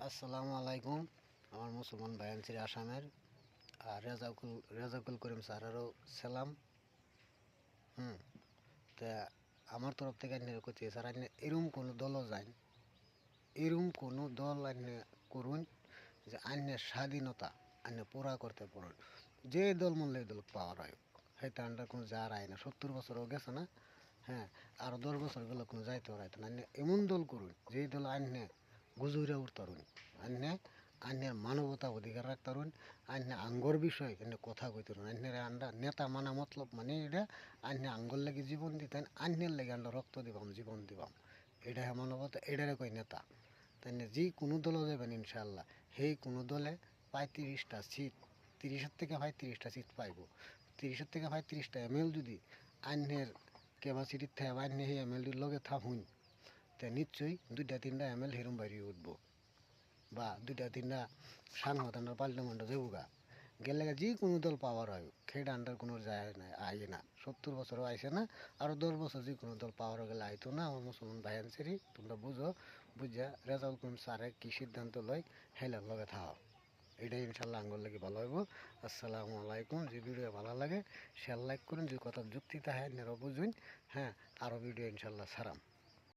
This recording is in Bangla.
আসসালামু আলাইকুম। আমার মুসলমান ভাই আনছি আসামের, আর রেজাকুল করিম স্যারেরও সালাম। তা আমার তরফ থেকে আইনের করছি স্যার, আইনে এরম কোনো দলও যায়, এরম কোনো দল আইনে করুন যে আইনের স্বাধীনতা আইনে পুরা করতে পারেন। যে দল মূল্য এই দল পাওয়ার হয়, হয়তো আন্ডার কোনো যার আয় না, 70 বছরও গেছে না। হ্যাঁ, আরও 10 বছর গেলে কোনো যাইতে পারাইতো না। আইনে এমন দল করুন যেই দল আইনে গুজুরে উঠতারুন, আইনে আইনের মানবতা অধিকার রাখতারুন, আইনে আঙ্গর বিষয় এনে কথা কইতারুন। আইনের আন্ডা নেতা মানা মতলব মানে এটা আইনে আঙ্গর লাগি জীবন দিতেন, আইনের লাগে আন্ডা রক্ত দিবাম, জীবন দিবাম। এটা মানবতা, এটারে কই নেতা। তাই না, যে কোনো দলও যাবেন ইনশাল্লাহ, সেই কোনো দলে 35টা সিট, 30-এর থেকে 35টা সিট পাইব। 30-এর থেকে 35টা এমএল যদি আইনের ক্যাপাসিটির থেকে আইনে সেই এমএলডির লগে থাকুন, তা নিশ্চয়ই 2-3টা এমএল হেরম বাড়িয়ে উঠবো, বা 2-3টা সাংগঠনের পার্লামেন্টে যাবুগা। গেলে যে কোনো দল পাওয়ার হয়, সেটা আন্ডার কোনো যায় না, আইয়ে না। 70 বছরও আইসে না, আরও 10 বছর যে কোনো দল পাওয়ার গেলে আইতো না। আমার মুসলমান ভাই আনসারি তোমরা বুঝো, বুঝা রেজাউল করিম স্যারে কী সিদ্ধান্ত লয় হেলার লগে থাও। এটাই ইনশাল্লাহ আঙ্গুল লাগে ভালো হইব। আসসালামু আলাইকুম। যে ভিডিও ভালো লাগে শেয়ার লাইক করুন, যে কথা যুক্তি তাহে নেরো বুঝুন। হ্যাঁ, আরও ভিডিও ইনশাল্লাহ ছাড়াম।